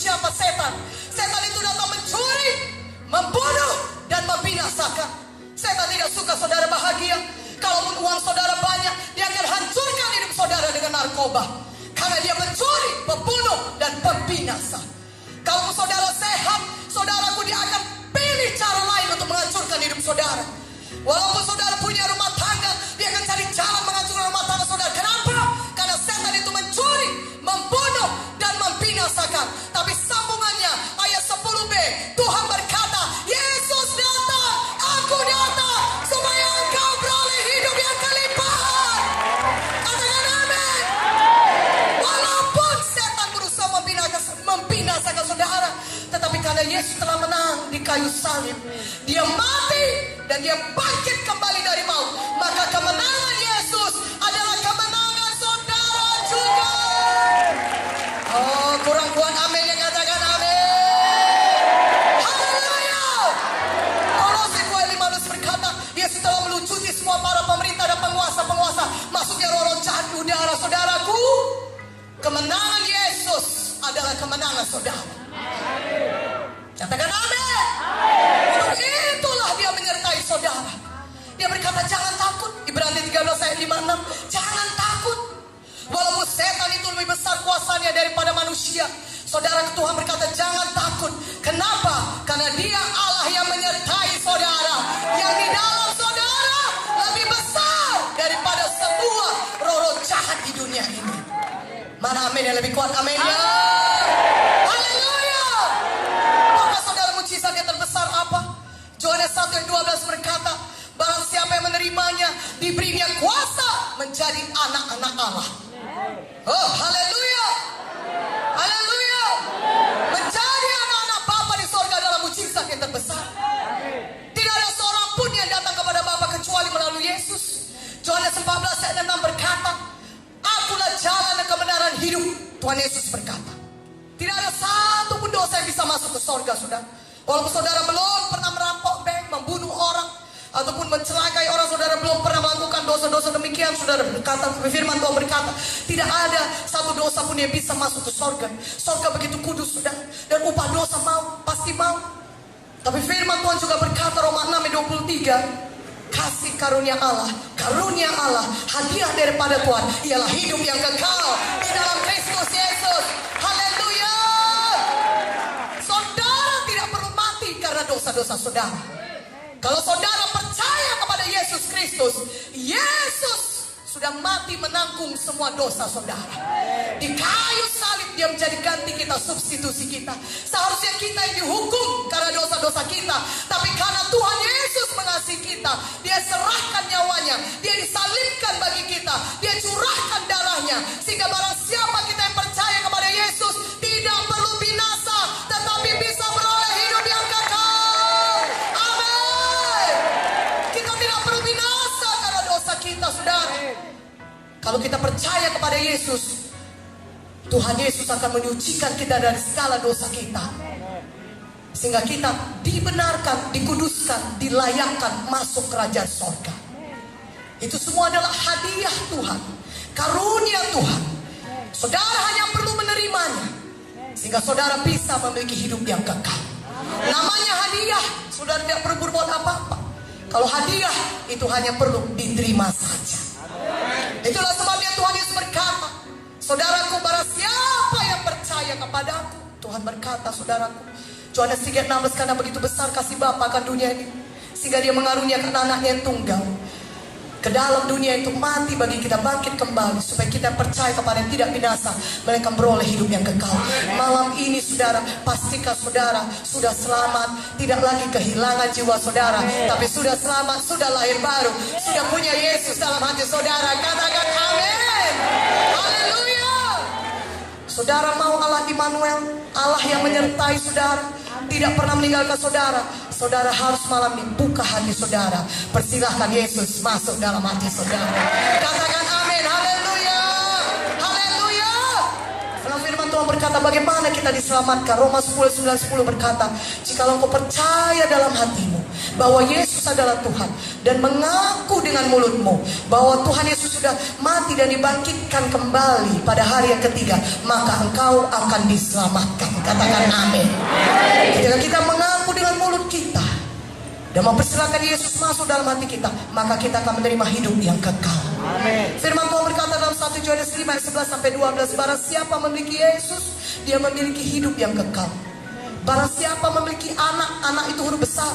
siapa setan? Setan itu datang mencuri, membunuh, dan membinasakan. Setan tidak suka saudara bahagia. Kalaupun uang saudara banyak, dia akan hancurkan hidup saudara dengan narkoba. Karena dia mencuri, membunuh, dan pembinasa. Kalau saudara sehat, saudaraku, dia akan pilih cara lain untuk menghancurkan hidup saudara. Walaupun saudara punya rumah tangga, dia akan cari cara menghancurkan rumah tangga saudara. Kenapa? Karena setan itu mencuri, membunuh, dan membinasakan. Tapi sambungannya ayat 10b, Tuhan berkata, Yesus datang, aku datang, supaya engkau beroleh hidup yang kelimpahan. Katakan amin. Walaupun setan berusaha membinasakan saudara, tetapi karena Yesus telah menang di kayu salib, dia mati dan dia bangkit kembali dari maut, maka kemenangan Yesus adalah kemenangan saudara juga. Oh, kurang kuat amin yang katakan amin. Haleluya. Kolose 2:15 berkata, Yesus telah melucuti semua para pemerintah dan penguasa-penguasa, masuknya roh-roh jahat di udara. Saudaraku, kemenangan Yesus adalah kemenangan saudara. Katakan amin. Untuk itulah dia menyertai saudara. Dia berkata, jangan takut. Ibrani 13 ayat 56. Jangan takut. Walaupun setan itu lebih besar kuasanya daripada manusia, saudara, Tuhan berkata, jangan takut. Kenapa? Karena dia Allah yang menyertai saudara. Yang di dalam saudara lebih besar daripada semua roh-roh jahat di dunia ini. Mana amin yang lebih kuat? Amin ya. Haleluya. Maka saudara, mujizat yang terbesar apa? Yohanes 1 ayat 12 berkata, barang siapa yang menerimanya, diberinya kuasa menjadi anak-anak Allah. Oh, haleluya. Haleluya. Menjadi anak-anak Bapa di sorga adalah mujizat yang terbesar. Tidak ada seorang pun yang datang kepada Bapa kecuali melalui Yesus. Yohanes 14 ayat 6 berkata, akulah jalan dan kebenaran hidup. Tuhan Yesus berkata, tidak ada satu pun dosa yang bisa masuk ke sorga, saudara. Walaupun saudara belum pernah merampok bank, membunuh orang, ataupun mencelakai orang, saudara belum pernah melakukan dosa-dosa demikian, saudara berkata, firman Tuhan berkata, tidak ada satu dosa pun yang bisa masuk ke sorga. Sorga begitu kudus, saudara, dan upah dosa pasti mau. Tapi firman Tuhan juga berkata, Roma 6 ayat 23, kasih karunia Allah, hadiah daripada Tuhan ialah hidup yang kekal di dalam Kristus Yesus. Haleluya. Saudara tidak perlu mati karena dosa-dosa saudara. Kalau saudara percaya kepada Yesus Kristus, Yesus sudah mati menanggung semua dosa saudara. Di kayu salib dia menjadi ganti kita, substitusi kita. Seharusnya kita yang dihukum karena dosa-dosa kita, tapi karena Tuhan Yesus mengasihi kita, dia serahkan nyawanya, dia disalibkan bagi kita, dia curahkan darahnya, sehingga barang siapa kita yang percaya kepada Yesus tidak perlu binasa, tetapi bisa beroleh hidup yang kekal. Amin. Kita tidak perlu binasa karena dosa kita, saudara. Kalau kita percaya kepada Yesus, Tuhan Yesus akan menyucikan kita dari segala dosa kita, sehingga kita dibenarkan, dikuduskan, dilayakkan masuk kerajaan sorga. Itu semua adalah hadiah Tuhan, karunia Tuhan. Saudara hanya perlu menerimanya, sehingga saudara bisa memiliki hidup yang kekal. Namanya hadiah, saudara tidak perlu berbuat apa-apa. Kalau hadiah itu hanya perlu diterima saja. Itulah sebabnya Tuhan Yesus berkata, saudaraku, barang siapa yang percaya kepadaku, Tuhan berkata, saudaraku, Yohanes 3:16, karena begitu besar kasih Bapa akan dunia ini, sehingga dia mengaruniakan anaknya yang tunggal, ke dalam dunia itu mati bagi kita, bangkit kembali, supaya kita percaya kepada yang tidak binasa, mereka beroleh hidup yang kekal. Malam ini saudara, pastikan saudara sudah selamat, tidak lagi kehilangan jiwa saudara, tapi sudah selamat, sudah lahir baru, sudah punya Yesus dalam hati saudara. Katakan amin. Haleluya. Saudara mau Allah Immanuel, Allah yang menyertai saudara, tidak pernah meninggalkan saudara. Saudara harus malam ini buka hati saudara, persilahkan Yesus masuk dalam hati saudara. Katakan amin. Haleluya. Haleluya. Dalam firman Tuhan berkata, bagaimana kita diselamatkan? Roma 10:9-10 berkata, jikalau engkau percaya dalam hatimu bahwa Yesus adalah Tuhan dan mengaku dengan mulutmu bahwa Tuhan Yesus sudah mati dan dibangkitkan kembali pada hari yang ketiga, maka engkau akan diselamatkan. Katakan amin. Ketika kita mengaku dengan mulut kita dan mempersilahkan Yesus masuk dalam hati kita, maka kita akan menerima hidup yang kekal. Amin. Firman Tuhan berkata dalam 1 Yohanes 5 ayat 11 sampai 12, barang siapa memiliki Yesus, dia memiliki hidup yang kekal. Barang siapa memiliki anak, anak itu huruf besar.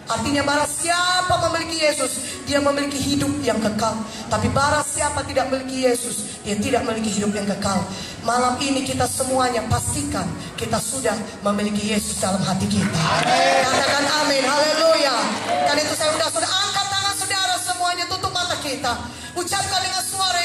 Artinya barang siapa memiliki Yesus, dia memiliki hidup yang kekal. Tapi barang siapa tidak memiliki Yesus, dia tidak memiliki hidup yang kekal. Malam ini kita semuanya pastikan kita sudah memiliki Yesus dalam hati kita. Katakan amin, haleluya. Karena itu saya sudah angkat tangan saudara semuanya, tutup mata kita. Ucapkan dengan suara